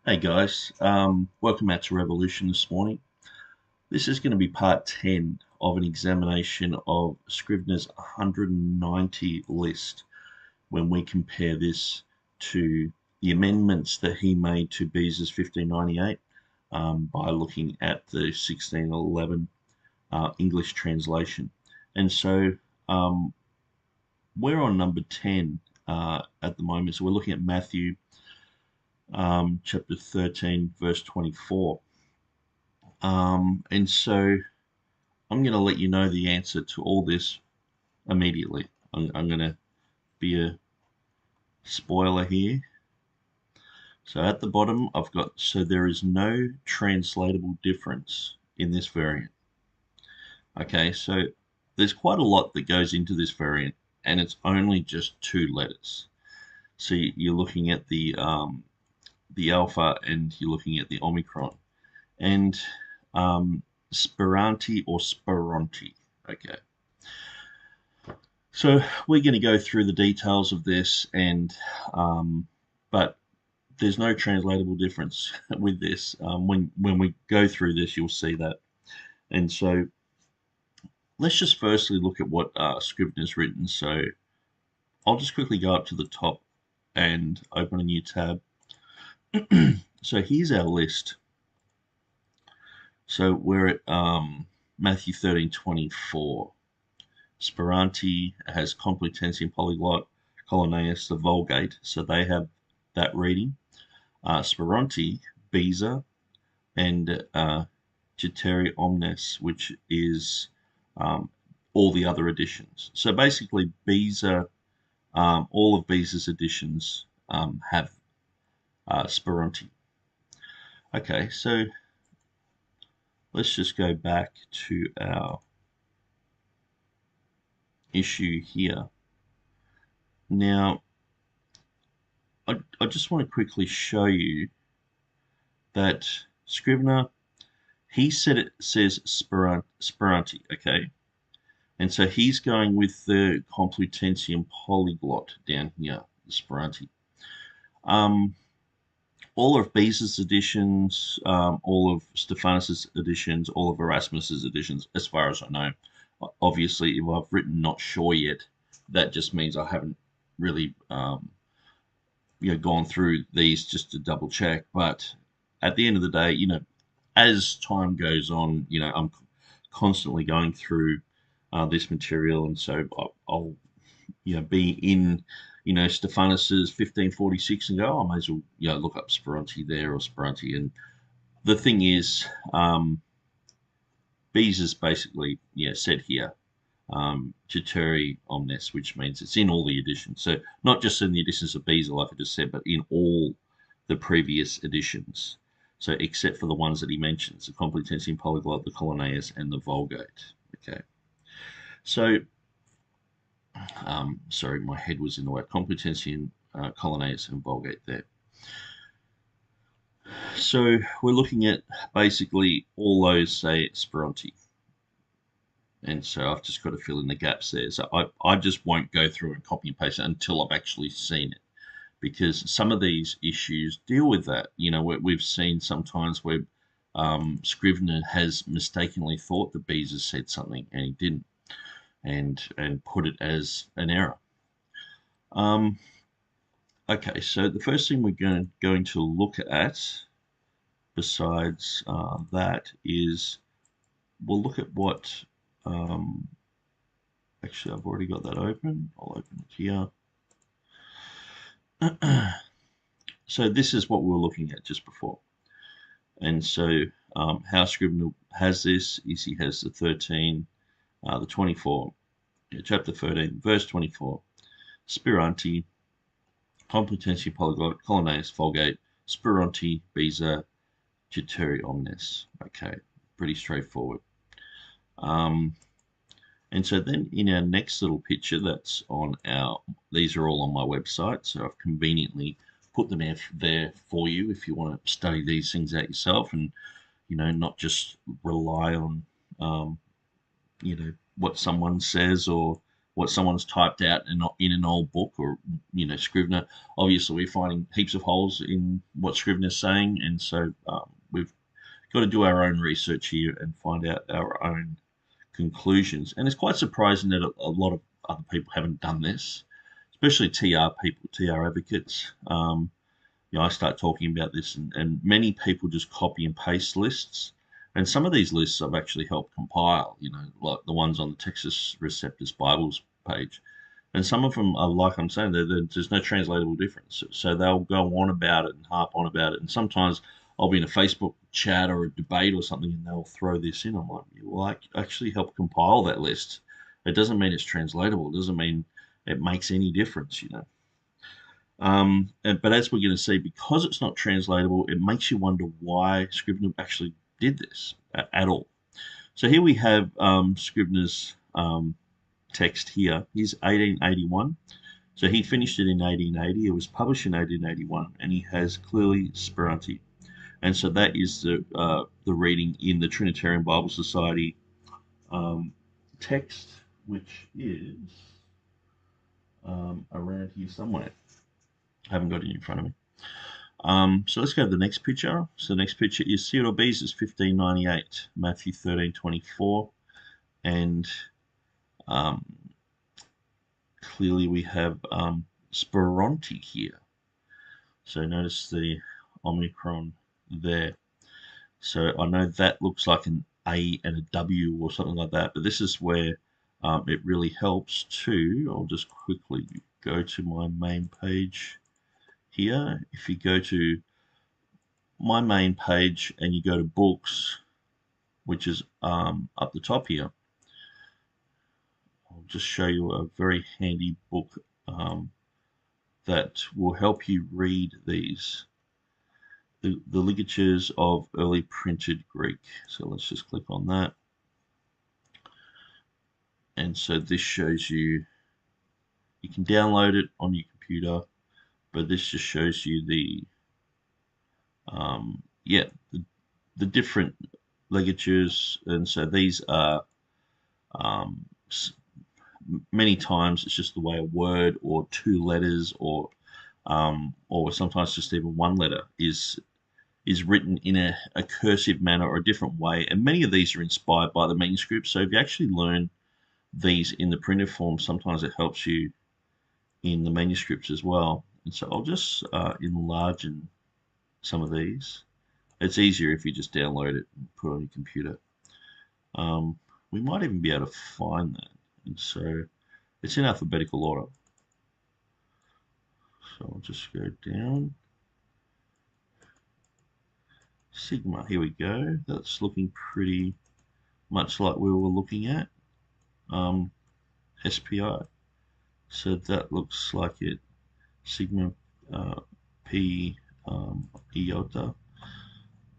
Hey guys, welcome out to Revolution this morning. This is going to be part 10 of an examination of Scrivener's 190 list when we compare this to the amendments that he made to Beza's 1598 by looking at the 1611 English translation. And so we're on number 10 at the moment, so we're looking at Matthew chapter 13, verse 24. And so I'm going to let you know the answer to all this immediately. I'm going to be a spoiler here. So at the bottom, I've got, so there is no translatable difference in this variant. Okay, so there's quite a lot that goes into this variant, and it's only just two letters. So you're looking at the alpha and you're looking at the omicron. And Speranti or Speranti. Okay. So we're going to go through the details of this, and but there's no translatable difference with this. When we go through this, you'll see that. And so let's just firstly look at what Scrivener's written. So I'll just quickly go up to the top and open a new tab. So here's our list. So we're at Matthew 13:24. Speranti has Complutensian Polyglot, Colonaeus the Vulgate, so they have that reading. Speranti, Beza, and Citeri Omnes, which is all the other editions. So basically, Beza, all of Beza's editions have Speranti. Okay, so let's just go back to our issue here. Now, I just want to quickly show you that Scrivener, he said it says Speranti, okay? And so he's going with the Complutensian Polyglot down here, the Speranti. All of Beza's editions, all of Stephanus's editions, all of Erasmus's editions, as far as I know. Obviously, if I've written not sure yet, that just means I haven't really gone through these just to double check. But at the end of the day, as time goes on, I'm constantly going through this material, and so I'll be in Stephanus's 1546 and go, oh, I may as well look up Speranti there or Speranti. And the thing is, Beza's basically said here, Citeri Omnes, which means it's in all the editions. So not just in the editions of Beza, like I just said, but in all the previous editions. So except for the ones that he mentions, the Complutensian Polyglot, the Colonaeus, and the Vulgate. Okay. So, sorry, my head was in the way. Complutensian, Colonaeus, and Vulgate there. So we're looking at basically all those say Speranti. And so I've just got to fill in the gaps there. So I just won't go through and copy and paste it until I've actually seen it, because some of these issues deal with that. We've seen sometimes where Scrivener has mistakenly thought that Beza said something and he didn't, and put it as an error. Okay, so the first thing we're going to look at, besides that, is we'll look at what. Actually, I've already got that open. I'll open it here. So this is what we were looking at just before. And so how Scrivener has this is he has the 13, the 24, chapter 13, verse 24, Speranti, Complutensian Polyglot, Colonaeus, Vulgate, Speranti, Beza, Citeri Omnes. Okay, pretty straightforward. And so then in our next little picture that's on these are all on my website, so I've conveniently put them there for you if you want to study these things out yourself and, not just rely on, what someone says or what someone's typed out and not in an old book or Scrivener. Obviously, we're finding heaps of holes in what Scrivener's saying, and so we've got to do our own research here and find out our own conclusions. And it's quite surprising that a lot of other people haven't done this, especially TR people, TR advocates. I start talking about this, and many people just copy and paste lists. And some of these lists I've actually helped compile, like the ones on the Textus Receptus Bibles page. And some of them are, like I'm saying, there's no translatable difference. So they'll go on about it and harp on about it. And sometimes I'll be in a Facebook chat or a debate or something, and they'll throw this in. I'm like, well, I actually helped compile that list. It doesn't mean it's translatable. It doesn't mean it makes any difference. But as we're going to see, because it's not translatable, it makes you wonder why Scrivener actually did this at all. So here we have Scrivener's text here. He's 1881. So he finished it in 1880. It was published in 1881, and he has clearly Speranti. And so that is the reading in the Trinitarian Bible Society text, which is around here somewhere. I haven't got it in front of me. So let's go to the next picture. So the next picture is Theodore Beza's 1598, Matthew 13:24, and clearly we have Speranti here. So notice the Omicron there. So I know that looks like an A and a W or something like that, but this is where it really helps too. I'll just quickly go to my main page here. If you go to my main page and you go to books, which is up the top here, I'll just show you a very handy book that will help you read these. The ligatures of early printed Greek. So let's just click on that. And so this shows you can download it on your computer, but this just shows you the different ligatures. And so these are many times it's just the way a word or two letters or sometimes just even one letter is written in a cursive manner or a different way. And many of these are inspired by the manuscript. So if you actually learn these in the printed form, sometimes it helps you in the manuscripts as well. And so I'll just enlarge some of these. It's easier if you just download it and put it on your computer. We might even be able to find that. And so it's in alphabetical order. So I'll just go down. Sigma, here we go. That's looking pretty much like we were looking at. SPI. So that looks like it. Sigma P iota.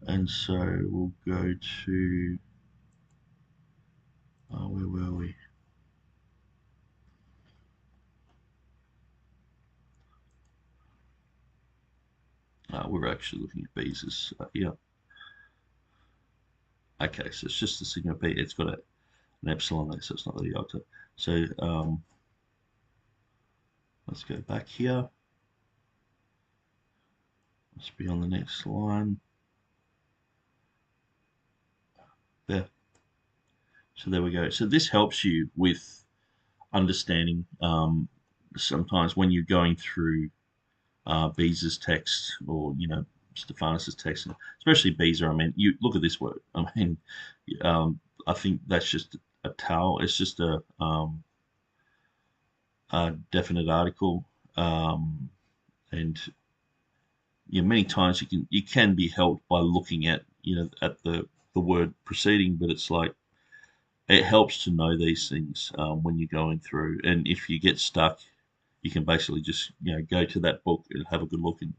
And so we'll go to, where were we? We're actually looking at Beza's here. Okay, so it's just the sigma P. It's got an epsilon there, so it's not the iota. So let's go back here. Let's be on the next line. There. So there we go. So this helps you with understanding sometimes when you're going through Beza's text or Stephanus's text, especially Beza. I mean, you look at this word. I mean, I think that's just a tau. It's just a definite article, and many times you can be helped by looking at at the word preceding, but it's like it helps to know these things when you're going through. And if you get stuck, you can basically just go to that book and have a good look. And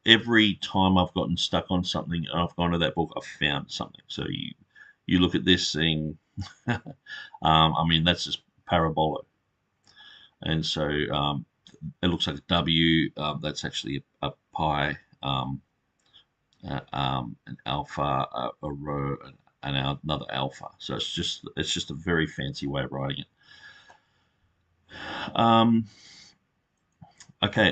every time I've gotten stuck on something and I've gone to that book, I've found something. So you look at this thing. I mean, that's just parabola, and so it looks like a W. That's actually a pi, an alpha, a rho, and another alpha. So it's just a very fancy way of writing it. Okay,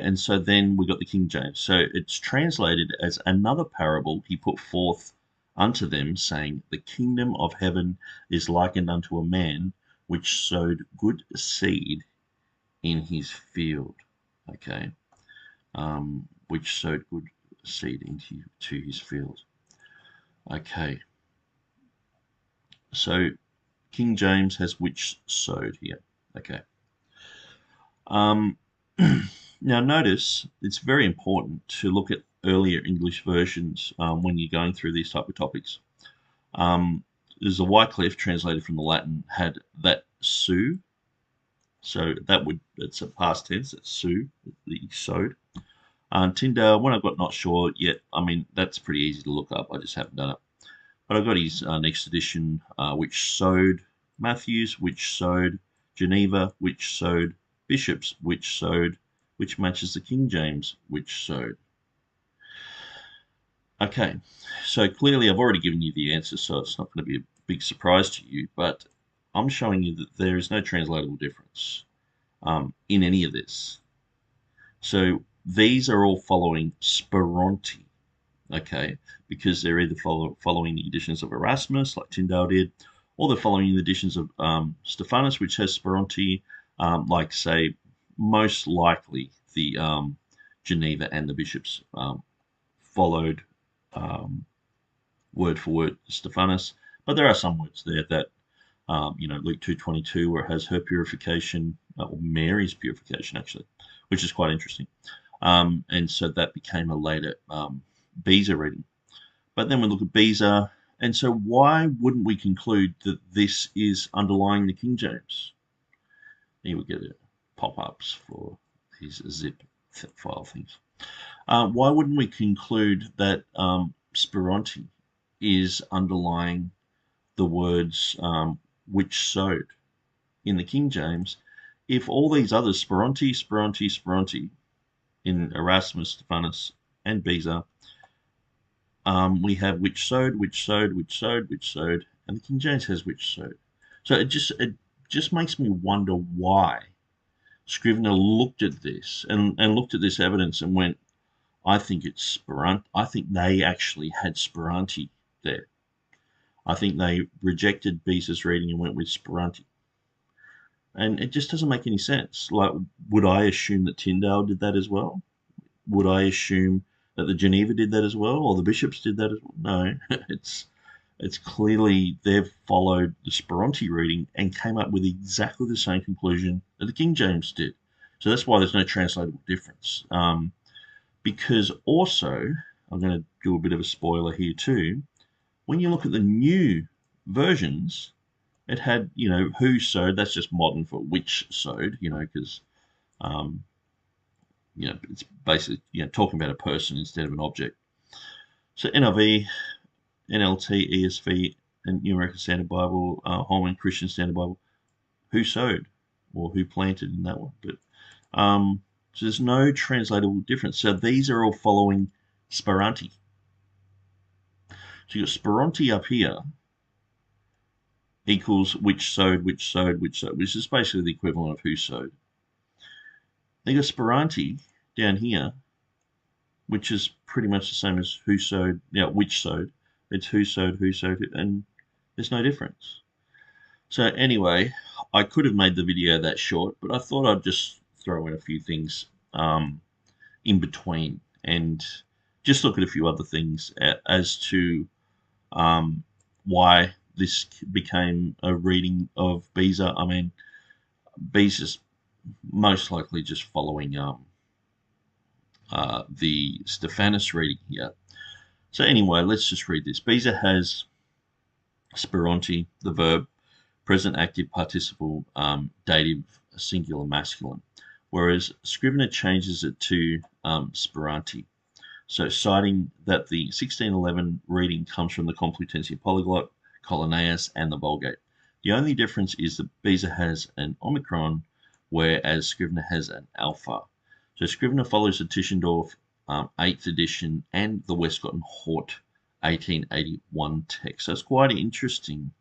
and so then we got the King James. So it's translated as another parable he put forth unto them, saying, The kingdom of heaven is likened unto a man which sowed good seed in his field. Okay, which sowed good seed into his field. Okay, so King James has which sowed here. Okay. Now notice it's very important to look at earlier English versions when you're going through these type of topics. There's a Wycliffe translated from the Latin had that sue, so it's a past tense. It's sue that he sowed. Tyndale, when I got not sure yet, I mean that's pretty easy to look up. I just haven't done it. But I got his next edition, which sowed Matthews, which sowed Geneva, which sowed Bishops, which sowed, which matches the King James, which sowed. Okay, so clearly I've already given you the answer, so it's not going to be a big surprise to you, but I'm showing you that there is no translatable difference in any of this. So these are all following Speranti, okay, because they're either following the editions of Erasmus, like Tyndale did, or they're following the editions of Stephanus, which has Speranti, like, say, most likely the Geneva and the bishops followed word for word Stephanus, but there are some words there that, Luke 2:22, where it has her purification, or Mary's purification, actually, which is quite interesting. And so that became a later Beza reading. But then we look at Beza, and so why wouldn't we conclude that this is underlying the King James? Here we get pop-ups for these zip file things. Why wouldn't we conclude that Speranti is underlying the words which sowed in the King James, if all these others, Speranti, in Erasmus, Stephanus, and Beza, we have which sowed, and the King James has which sowed. So it just makes me wonder why Scrivener looked at this and looked at this evidence and went, I think it's Speranti. I think they actually had Speranti there. I think they rejected Beza's reading and went with Speranti. And it just doesn't make any sense. Like, would I assume that Tyndale did that as well? Would I assume that the Geneva did that as well, or the bishops did that as well? No, it's clearly they've followed the Speranti reading and came up with exactly the same conclusion that the King James did. So that's why there's no translatable difference. Because also, I'm going to do a bit of a spoiler here too, when you look at the new versions, it had, who sowed, that's just modern for which sowed, because, it's basically, talking about a person instead of an object. So NIV, NLT, ESV, and New American Standard Bible, Holman Christian Standard Bible, who sowed or who planted in that one. But so there's no translatable difference. So these are all following Speranti. So you've got Speranti up here equals which sowed, which is basically the equivalent of who sowed. Then you've got Speranti down here, which is pretty much the same as who sowed, which sowed. It's who sowed, and there's no difference. So anyway, I could have made the video that short, but I thought I'd just throw in a few things in between and just look at a few other things as to why this became a reading of Beza. I mean, Beza's most likely just following the Stephanus reading here. So anyway, let's just read this. Beza has Speranti, the verb, present active participle, dative, singular, masculine, whereas Scrivener changes it to Speranti. So citing that the 1611 reading comes from the Complutensian Polyglot, Colonaeus, and the Vulgate. The only difference is that Beza has an Omicron, whereas Scrivener has an Alpha. So Scrivener follows the Tischendorf 8th edition and the Westcott and Hort 1881 text. So it's quite interesting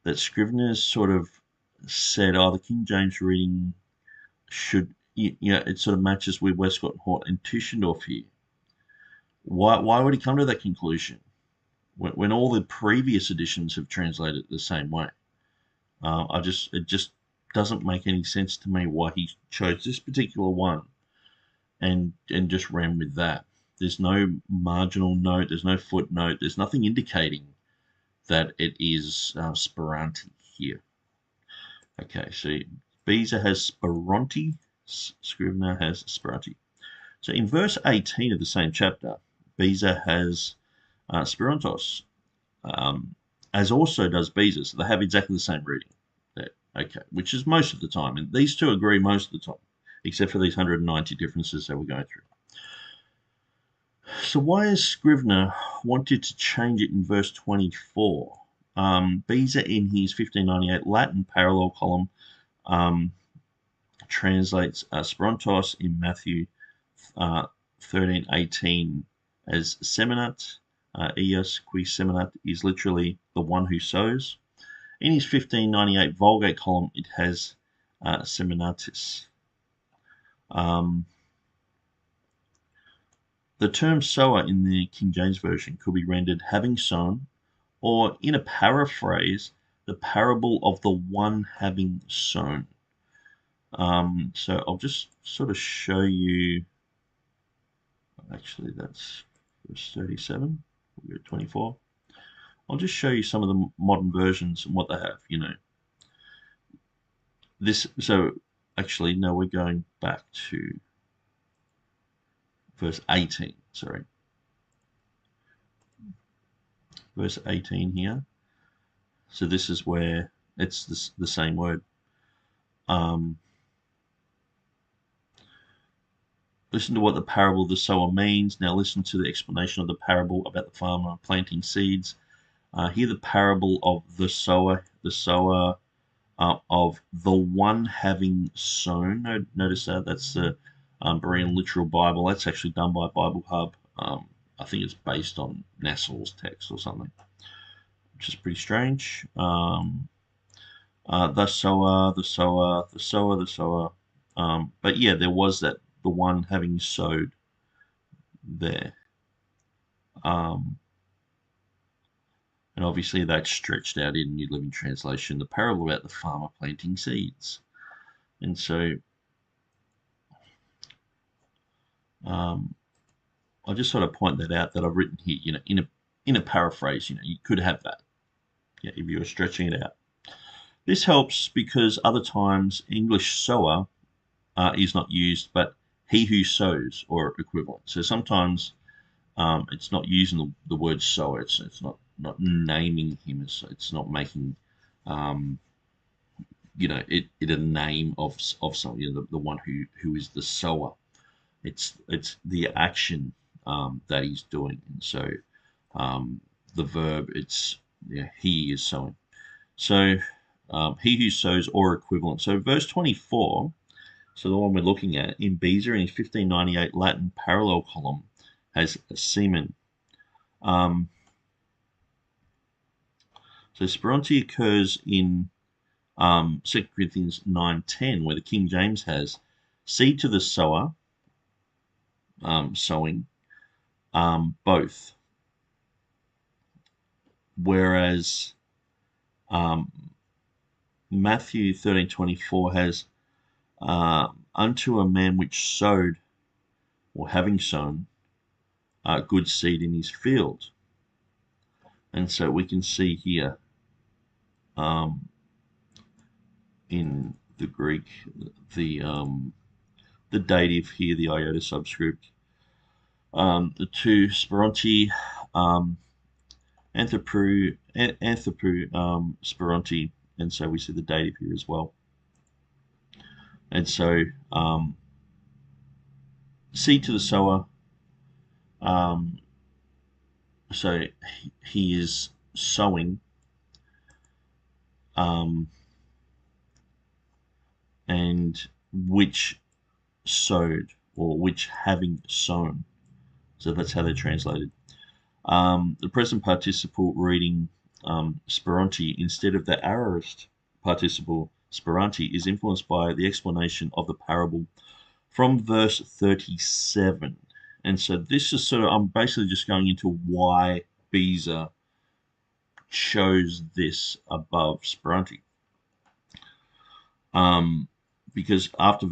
that Scrivener's sort of said, the King James reading it sort of matches with Westcott, Hort, and Tischendorf here. Why would he come to that conclusion when all the previous editions have translated it the same way? It just doesn't make any sense to me why he chose this particular one and just ran with that. There's no marginal note, there's no footnote, there's nothing indicating that it is Speranti here. Okay, so Beza has Speranti, Scrivener has Speranti. So in verse 18 of the same chapter, Beza has Sperantos, as also does Beza, so they have exactly the same reading. Okay, which is most of the time, and these two agree most of the time, except for these 190 differences that we're going through. So why has Scrivener wanted to change it in verse 24? Beza in his 1598 Latin parallel column translates Sperantos in Matthew 13:18 as seminat. Eos qui seminat is literally the one who sows. In his 1598 Vulgate column, it has seminatis. The term sower in the King James Version could be rendered having sown, or in a paraphrase, the parable of the one having sown. So I'll just sort of show you, actually that's verse 37, we'll go to 24. I'll just show you some of the modern versions and what they have, So actually, no, we're going back to verse 18, sorry. Verse 18 here. So this is where it's the same word. Listen to what the parable of the sower means. Now listen to the explanation of the parable about the farmer planting seeds. Here the parable of the sower of the one having sown. Notice that's the Berean Literal Bible. That's actually done by Bible Hub. I think it's based on Nassau's text or something, which is pretty strange. The sower, the sower, the sower, the sower. But yeah, there was the one having sowed there. And obviously that's stretched out in New Living Translation, the parable about the farmer planting seeds. And so I'll just sort of point that out that I've written here, in a paraphrase, you could have that, if you were stretching it out. This helps because other times English sower is not used, but he who sows or equivalent. So sometimes it's not using the word sower. It's not naming him. It's not making it a name of someone. The one who is the sower. It's the action that he's doing. And so the verb, he is sowing. So he who sows or equivalent. So verse 24. So the one we're looking at in Beza in his 1598 Latin parallel column has semen. So Speranti occurs in 2 Corinthians 9:10, where the King James has seed to the sower, sowing, both. Whereas Matthew 13:24 has unto a man which sowed, or having sown, good seed in his field. And so we can see here in the Greek the dative here, the iota subscript, the two Speranti, anthropou Speranti, and so we see the dative here as well. And so seed to the sower. So he is sowing, and which sowed, or which having sown. So that's how they're translated. The present participle reading Speranti instead of the aorist participle Speranti is influenced by the explanation of the parable from verse 37. And so this is sort of, I'm basically just going into why Beza chose this above Speranti. Because after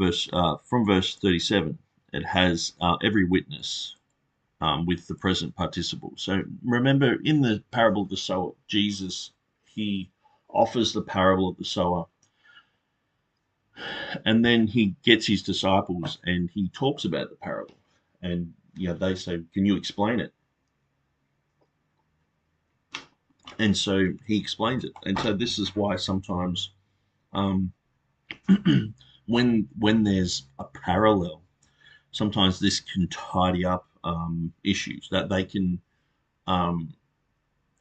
from verse 37, it has every witness with the present participle. So remember, in the parable of the sower, Jesus, he offers the parable of the sower, and then he gets his disciples and he talks about the parable. And they say, "Can you explain it?" And so he explains it. And so this is why sometimes um, when there's a parallel, sometimes this can tidy up issues that they can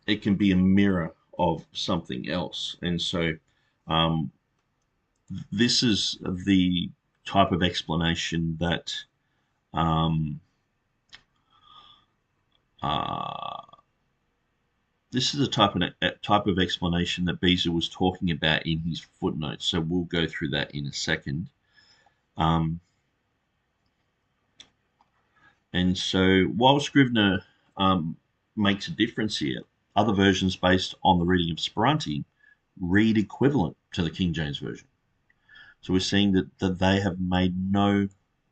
it can be a mirror of something else. And so um, this is the type of explanation that um, uh, this is the type of explanation that Beza was talking about in his footnotes. So we'll go through that in a second. And so while Scrivener makes a difference here, other versions based on the reading of Speranti read equivalent to the King James Version. So we're seeing that they have made no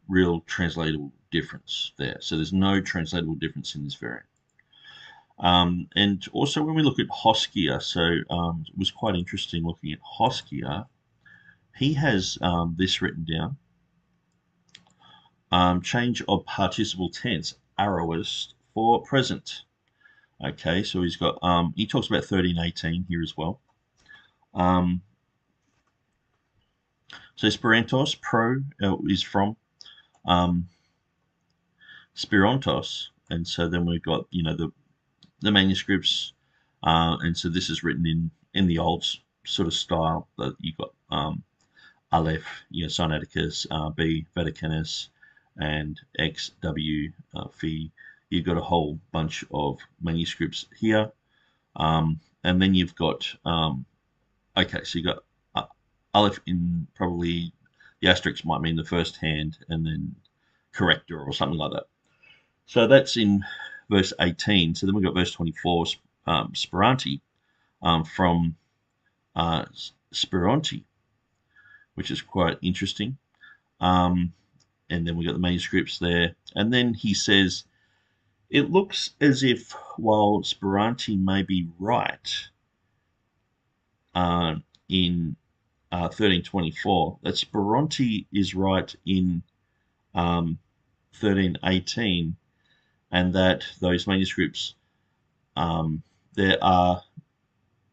real translatable difference there. So there's no translatable difference in this variant. And also when we look at Hoskier, so it was quite interesting looking at Hoskier. He has this written down. Change of participle tense, aorist for present. Okay, so he's got, he talks about 1318 here as well. So Sperantos, pro is from Sperantos, and so then we've got, the manuscripts, and so this is written in the old sort of style that you've got Aleph, Sinaiticus, B, Vaticanus, and X, W, Phi. You've got a whole bunch of manuscripts here. And then you've got, okay, so you've got Aleph in probably, the asterisk might mean the first hand, and then corrector or something like that. So that's in verse 18. So then we've got verse 24, Speranti, from Speranti, which is quite interesting. And then we've got the manuscripts there. And then he says, it looks as if while Speranti may be right in 1324, that Speranti is right in 1318, and that those manuscripts there are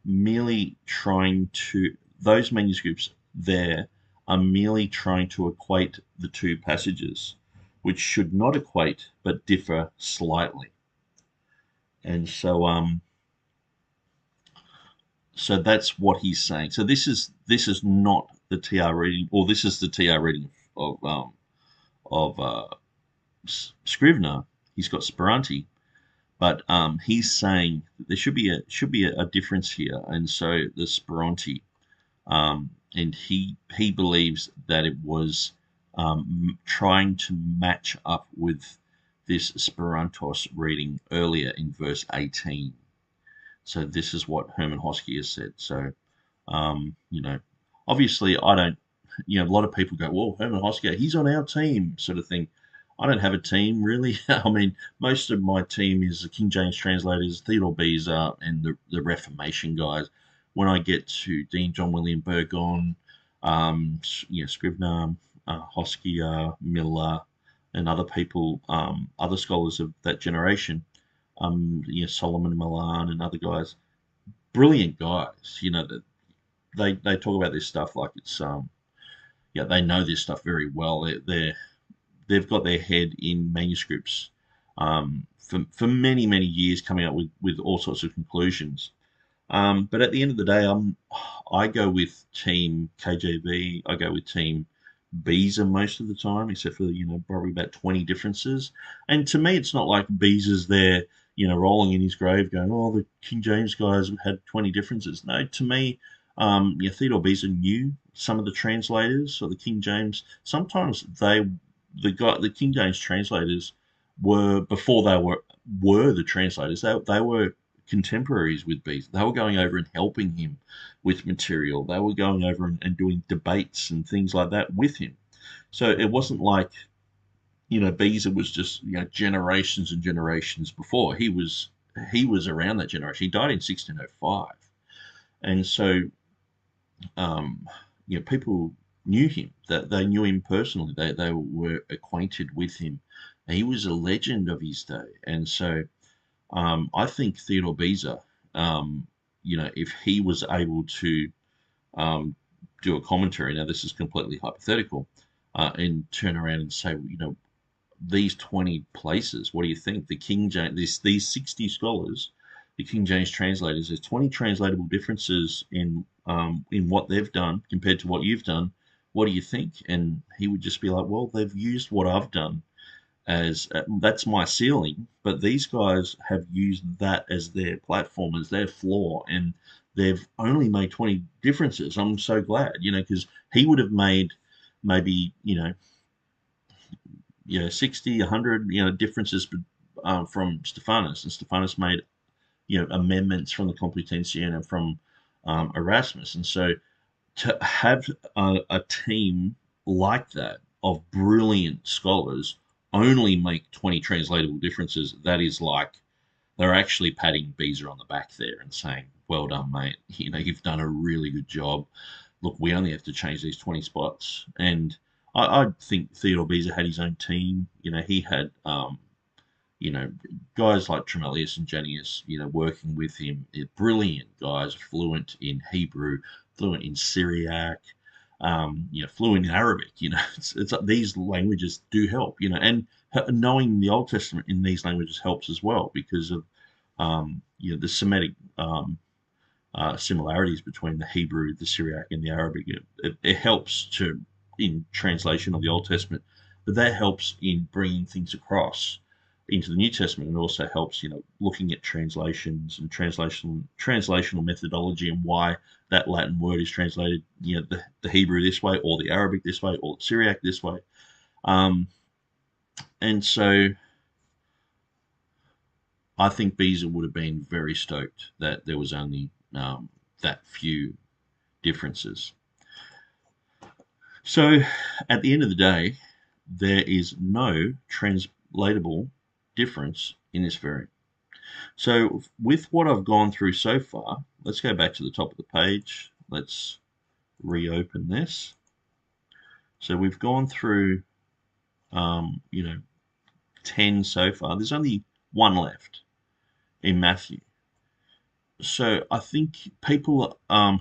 merely trying to, those manuscripts there are merely trying to equate the two passages, which should not equate but differ slightly. And so so that's what he's saying. So this is not the TR reading, or this is the TR reading of Scrivener. He's got Speranti, but he's saying that there should be a difference here, and so the Speranti, and he believes that it was trying to match up with this Sperantos reading earlier in verse 18. So this is what Herman Hoskier said. So, obviously I don't, a lot of people go, well, Herman Hoskier, he's on our team, sort of thing. I don't have a team, really. I mean, most of my team is the King James translators, Theodore Beza, and the Reformation guys. When I get to Dean John William Berg, Scrivener, Hoskier, Miller, and other people, other scholars of that generation, Solomon Milan and other guys, brilliant guys. That they talk about this stuff like it's they know this stuff very well. They've got their head in manuscripts for many years, coming up with all sorts of conclusions. But at the end of the day, I go with Team KJV. I go with Team Beza most of the time, except for probably about 20 differences. And to me, it's not like Beza's there, rolling in his grave, going, "Oh, the King James guys had 20 differences." No, to me, Theodore Beza knew some of the translators or the King James, sometimes the King James translators were, before they were the translators, they were contemporaries with Beza. They were going over and helping him with material. They were going over and doing debates and things like that with him. So it wasn't like, Beza was just, generations and generations before. He was around that generation. He died in 1605. And so, people knew him, that they knew him personally. They were acquainted with him. He was a legend of his day. And so, I think Theodore Beza, if he was able to um, do a commentary, now this is completely hypothetical, and turn around and say, these 20 places, what do you think? The King James, these 60 scholars, the King James translators, there's 20 translatable differences in what they've done compared to what you've done. What do you think? And he would just be like, well, they've used what I've done as that's my ceiling, but these guys have used that as their platform, as their floor, and they've only made 20 differences. I'm so glad, because he would have made maybe, 60, 100, differences from Stephanus, and Stephanus made, amendments from the Complutensian and from Erasmus, and so to have a team like that of brilliant scholars only make 20 translatable differences, that is like they're actually patting Beza on the back there and saying, well done, mate. You've done a really good job. Look, we only have to change these 20 spots. And I think Theodore Beza had his own team. He had, guys like Tremellius and Janius, working with him. They're brilliant guys, fluent in Hebrew, fluent in Syriac, fluent in Arabic. It's these languages do help. And knowing the Old Testament in these languages helps as well because of the Semitic similarities between the Hebrew, the Syriac, and the Arabic. It helps in translation of the Old Testament, but that helps in bringing things across into the New Testament. It also helps, looking at translations and translational methodology and why that Latin word is translated, the Hebrew this way, or the Arabic this way, or the Syriac this way. And so I think Beza would have been very stoked that there was only that few differences. So at the end of the day, there is no translatable difference in this variant. So with what I've gone through so far, let's go back to the top of the page. Let's reopen this. So we've gone through, 10 so far. There's only one left in Matthew. So I think people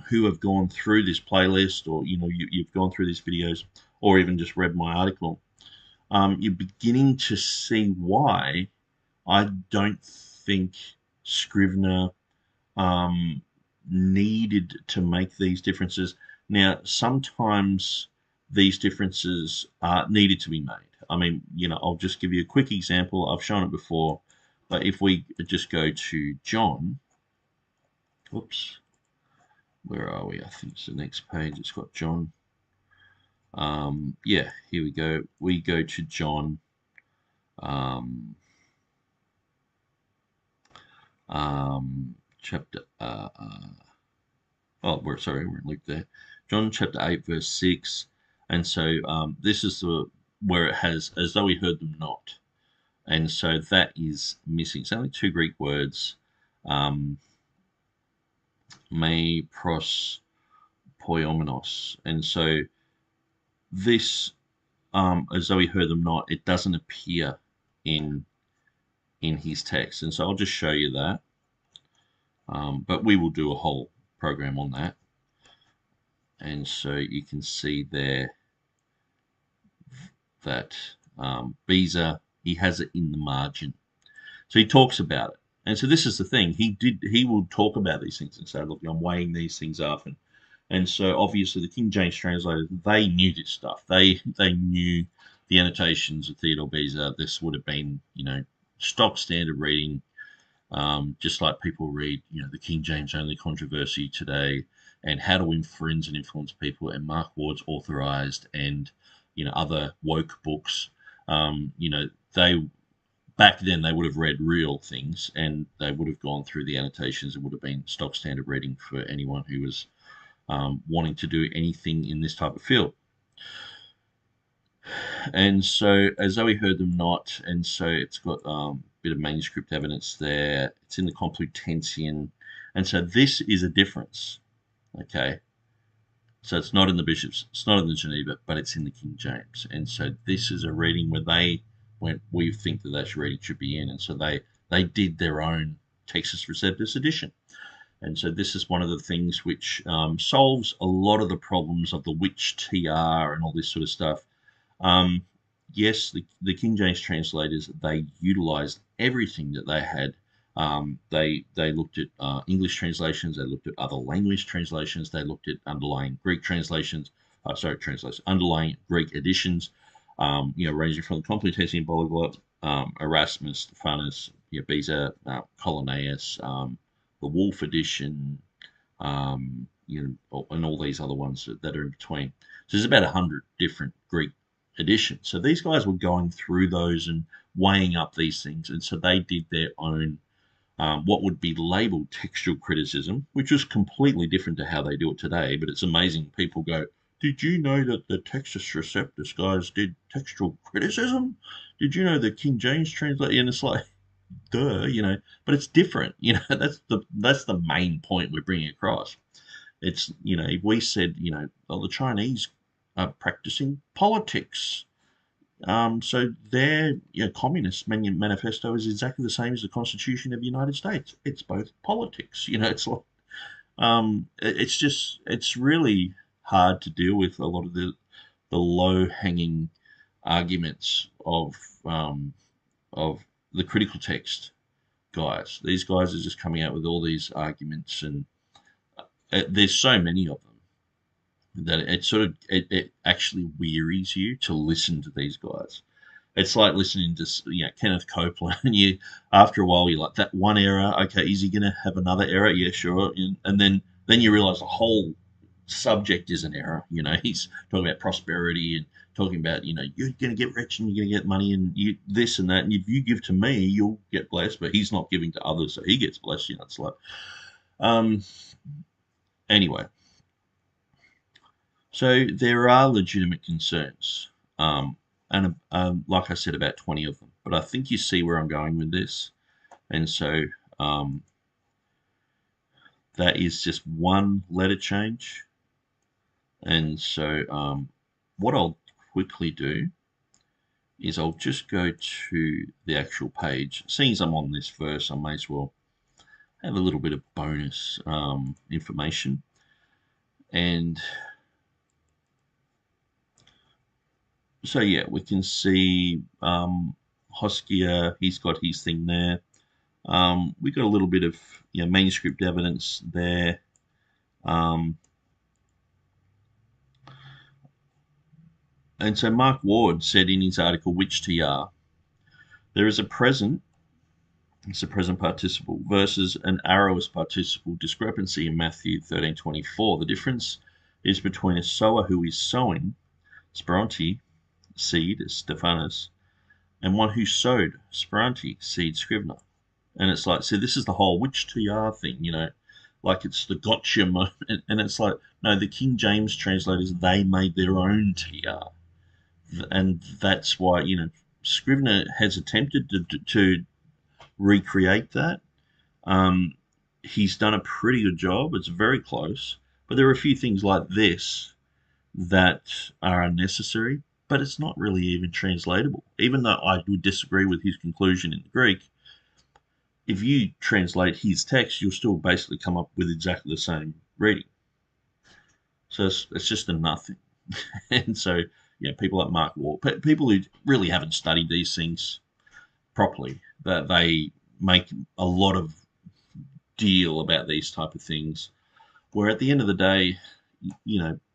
who have gone through this playlist, or you've gone through these videos, or even just read my article, you're beginning to see why I don't think Scrivener needed to make these differences. Now, sometimes these differences needed to be made. I mean, I'll just give you a quick example. I've shown it before, but if we just go to John, oops, where are we? I think it's the next page. It's got John. Yeah, here we go. We go to John. Chapter. We're in Luke there. John chapter 8, verse 6. And so this is where it has, as though he heard them not. And so that is missing. It's only two Greek words. Me pros poiomenos. And so this, as though he heard them not, it doesn't appear in his text. And so I'll just show you that. But we will do a whole program on that. And so you can see there that Beza, he has it in the margin. So he talks about it. And so this is the thing. He will talk about these things and say, look, I'm weighing these things up. And so obviously the King James translators, they knew this stuff. They knew the annotations of Theodore Beza. This would have been, stock standard reading, just like people read, the King James only controversy today. and how to infringe and influence people, and Mark Ward's authorized, and other woke books. They back then they would have read real things, and they would have gone through the annotations. It would have been stock standard reading for anyone who was wanting to do anything in this type of field. And so, as though we heard them not, and so it's got a bit of manuscript evidence there. It's in the Complutensian, and so this is a difference. Okay, so it's not in the bishops, it's not in the Geneva, but it's in the King James, and so this is a reading where they went, we think that reading should be in, and so they did their own Textus Receptus edition. And so this is one of the things which solves a lot of the problems of the which TR and all this sort of stuff. Yes, the King James translators, they utilized everything that they had. They looked at English translations, they looked at other language translations, they looked at underlying Greek translations, underlying Greek editions, ranging from the Complutensian Polyglot, Erasmus, Stephanus, Beza, Colonaeus, the Wolf edition, and all these other ones that are in between. So there's about 100 different Greek editions. So these guys were going through those and weighing up these things, and so they did their own what would be labeled textual criticism, which was completely different to how they do it today. But it's amazing. People go, did you know that the Textus Receptus guys did textual criticism? Did you know the King James translation? And it's like, duh, but it's different. That's the main point we're bringing across. It's, if we said, the Chinese are practicing politics. So their Communist Manifesto is exactly the same as the Constitution of the United States. It's both politics. It's like, it's really hard to deal with a lot of the low hanging arguments of the critical text guys. These guys are just coming out with all these arguments, and there's so many of them that it actually wearies you to listen to these guys. It's like listening to Kenneth Copeland, and after a while you're like, that one error, okay, is he going to have another error? Yeah, sure. And then you realize the whole subject is an error. He's talking about prosperity and talking about you're going to get rich and you're going to get money and you this and that, and if you give to me you'll get blessed, but he's not giving to others, so he gets blessed. It's like anyway. So there are legitimate concerns, and like I said, about 20 of them. But I think you see where I'm going with this, and so that is just one letter change. And so what I'll quickly do is I'll just go to the actual page. Seeing as I'm on this verse, I may as well have a little bit of bonus information. And so yeah, we can see Hoskier, he's got his thing there. We got a little bit of manuscript evidence there. And so Mark Ward said in his article, which TR, there is a present, it's a present participle, versus an aorist participle discrepancy in Matthew 13:24. The difference is between a sower who is sowing, speranti, seed, Stephanus, and one who sowed, speranti, seed, Scrivener. And it's like, so this is the whole which TR thing, like it's the gotcha moment. And it's like, no, the King James translators, they made their own TR. And that's why, Scrivener has attempted to recreate that. He's done a pretty good job. It's very close. But there are a few things like this that are unnecessary, but it's not really even translatable. Even though I would disagree with his conclusion in the Greek, if you translate his text, you'll still basically come up with exactly the same reading. So it's just a nothing. And so, people like Mark Ward, people who really haven't studied these things properly, that they make a lot of deal about these type of things, where at the end of the day,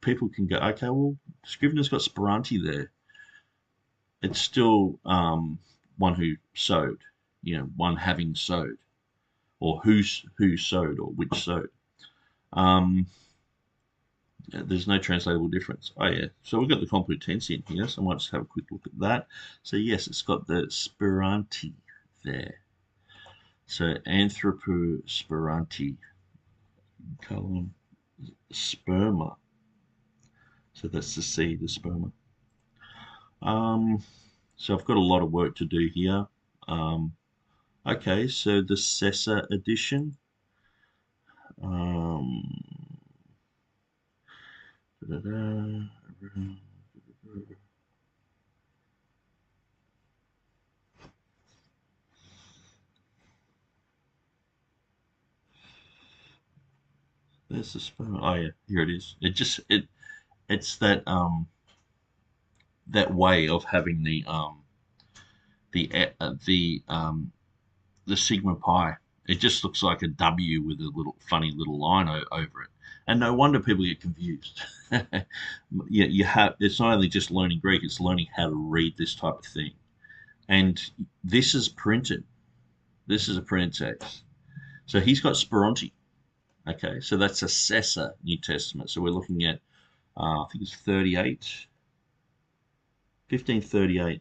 people can go, okay, well, Scrivener's got speranti there. It's still one who sowed, one having sowed, or who sowed, or which sowed. There's no translatable difference. Oh yeah, so we've got the competency in here, so I might just have a quick look at that. So yes, it's got the speranti there. So anthroposperanti, colon sperma. So that's the C, the sperma. Um, so I've got a lot of work to do here. Um, okay, so the Sessa edition. Um, da-da-da. There's the sperma. Oh yeah, here it is. It's that way of having the sigma pi. It just looks like a W with a little funny little line over it, and no wonder people get confused. You have it's not only just learning Greek; it's learning how to read this type of thing. And this is printed. This is a printed text. So he's got Speranti. Okay, so that's a Sessa New Testament. So we're looking at I think it's 38, 1538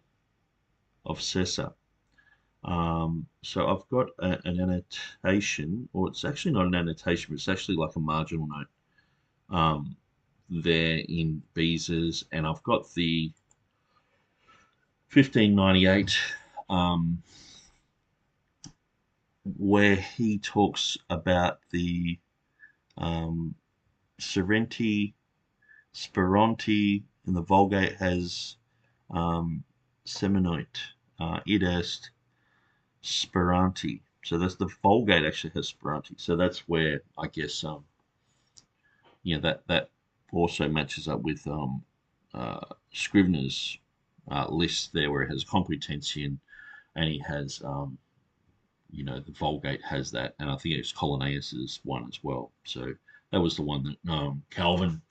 of Sessa. So I've got an annotation, or it's actually not an annotation, but it's actually like a marginal note there in Beza's, and I've got the 1598 um, where he talks about the um, Sorrenti, Speranti, and the Vulgate has Seminoid, id est Speranti. So that's the Vulgate actually has Speranti. So that's where I guess that also matches up with Scrivener's list there, where it has competention, and he has the Vulgate has that, and I think it's Collinnaeus's one as well. So that was the one that Calvin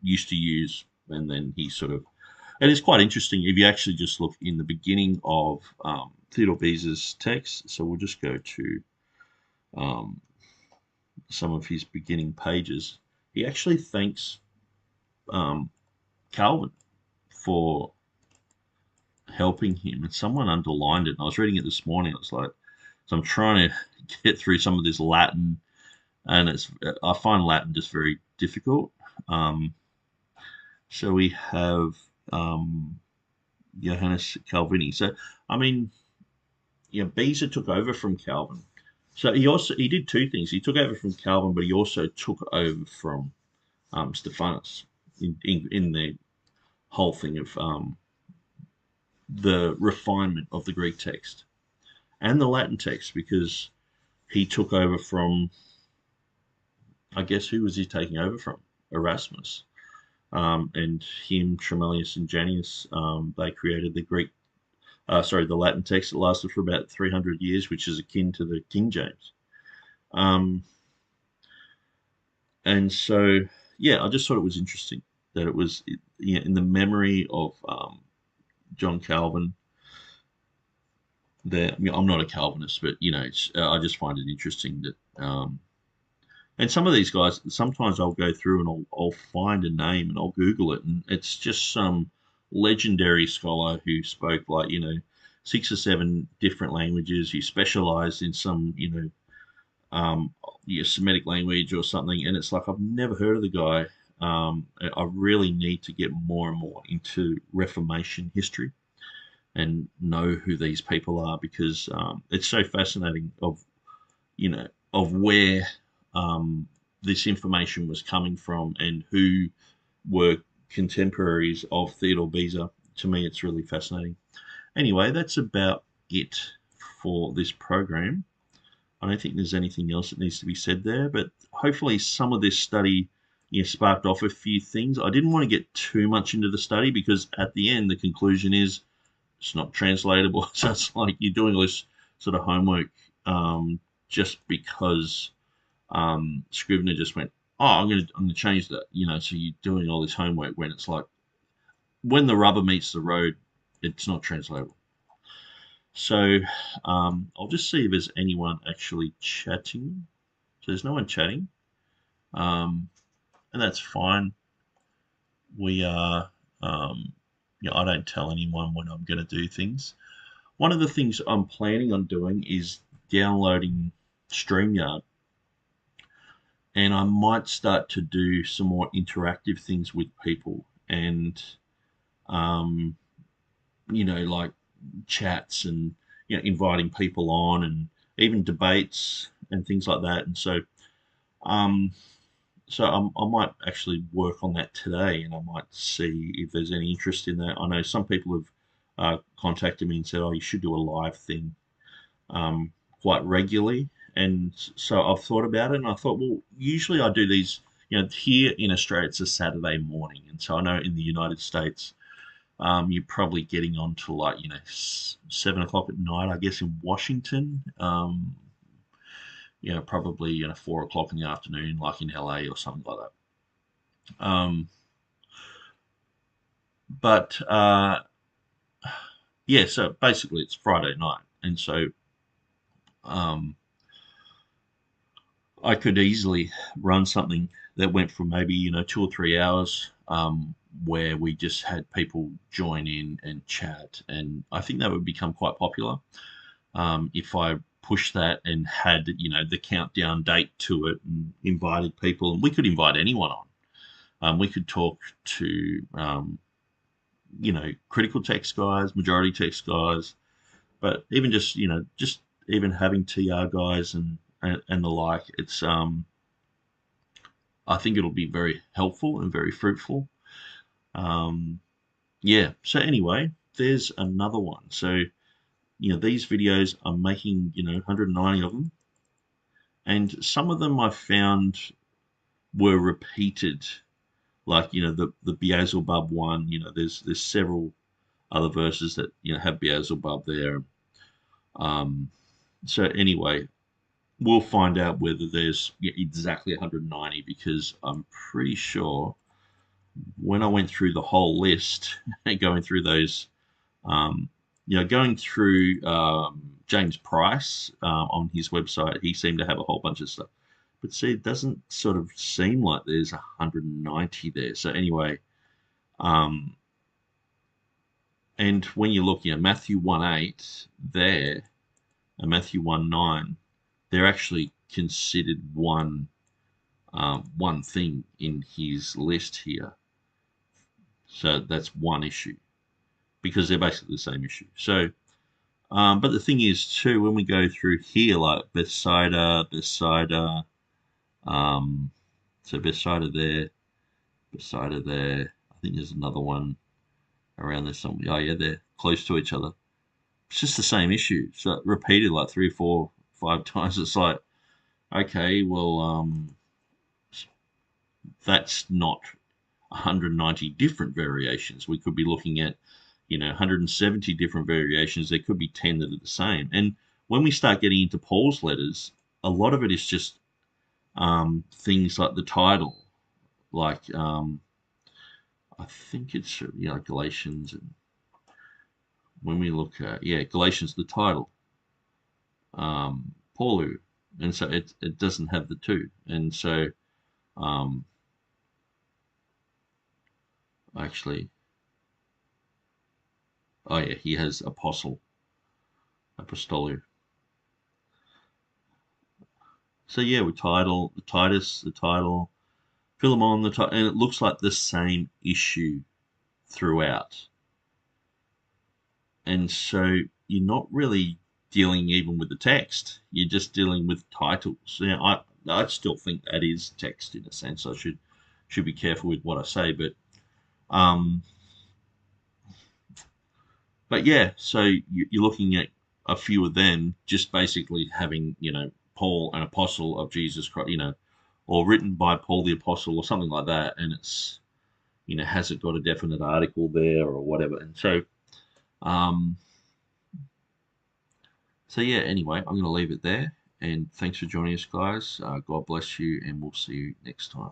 used to use, and then he sort of. And it's quite interesting if you actually just look in the beginning of Theodore Beza's text. So we'll just go to um, some of his beginning pages. He actually thanks um, Calvin for helping him, and someone underlined it. And I was reading it this morning. It was like, so I'm trying to get through some of this Latin, and I find Latin just very difficult. Um, so we have Johannes Calvini. So I mean, Beza took over from Calvin. So he did two things. He took over from Calvin, but he also took over from Stephanus in the whole thing of the refinement of the Greek text and the Latin text, because he took over from, I guess, who was he taking over from? Erasmus. And him, Tremellius, and Janius, they created the Latin text that lasted for about 300 years, which is akin to the King James. Um, and so, yeah, I just thought it was interesting that it was in the memory of John Calvin. I'm not a Calvinist, but I just find it interesting that and some of these guys, sometimes I'll go through and I'll find a name and I'll Google it, and it's just some legendary scholar who spoke like 6 or 7 different languages, who specialized in some Semitic language or something, and it's like I've never heard of the guy. I really need to get more and more into Reformation history and know who these people are, because it's so fascinating of where this information was coming from and who were contemporaries of Theodore Beza. To me, it's really fascinating. Anyway, that's about it for this program. I don't think there's anything else that needs to be said there, but hopefully some of this study sparked off a few things. I didn't want to get too much into the study because at the end, the conclusion is it's not translatable. So it's like you're doing all this sort of homework just because Scrivener just went, oh, I'm gonna change that. So you're doing all this homework when it's like when the rubber meets the road, it's not translatable. So I'll just see if there's anyone actually chatting. So there's no one chatting, and that's fine. we are, I don't tell anyone when I'm going to do things. One of the things I'm planning on doing is downloading StreamYard, and I might start to do some more interactive things with people, and um, like chats, and inviting people on, and even debates and things like that. And um, I might actually work on that today, and I might see if there's any interest in that. I know some people have contacted me and said, "Oh, you should do a live thing quite regularly." And so I've thought about it, and I thought, well, usually I do these. Here in Australia, it's a Saturday morning, and so I know in the United States, you're probably getting on to, like, 7 o'clock at night, I guess, in Washington. Probably 4 o'clock in the afternoon, like in LA or something like that. But yeah, so basically it's Friday night, and so um, I could easily run something that went from maybe 2 or 3 hours, where we just had people join in and chat, and I think that would become quite popular if I pushed that and had the countdown date to it and invited people, and we could invite anyone on. We could talk to critical text guys, majority text guys, but even just even having TR guys and the like. It's I think it'll be very helpful and very fruitful. Um, yeah. So anyway, there's another one. So these videos, I'm making 190 of them, and some of them I found were repeated. Like the Beelzebub one. There's several other verses that have Beelzebub there. Um, so anyway, we'll find out whether there's exactly 190, because I'm pretty sure when I went through the whole list and going through those, going through James Price on his website, he seemed to have a whole bunch of stuff. But see, it doesn't sort of seem like there's 190 there. So anyway, um, and when you look, Matthew 1:8 there and Matthew 1:9, they're actually considered one thing in his list here. So that's one issue, because they're basically the same issue. So, but the thing is too, when we go through here, like Bethsaida, so Bethsaida there. I think there's another one around there somewhere. Oh yeah, they're close to each other. It's just the same issue. So repeated like 3, 4, 5 times. It's like, okay, well, that's not 190 different variations. We could be looking at 170 different variations. There could be 10 that are the same. And when we start getting into Paul's letters, a lot of it is just things like the title, like I think it's Galatians, and when we look at Galatians, the title, Paulu, and so it doesn't have the two, and so um, actually, oh yeah, he has apostle, apostolu. So yeah, we title the Titus, the title, Philemon, the title, and it looks like the same issue throughout. And so you're not really dealing even with the text. You're just dealing with titles. I still think that is text in a sense. I should be careful with what I say, um, but yeah. So you're looking at a few of them just basically having Paul, an apostle of Jesus Christ, or written by Paul the apostle or something like that, and it's has it got a definite article there or whatever, and so. Um, So yeah, anyway, I'm going to leave it there. And thanks for joining us, guys. God bless you, and we'll see you next time.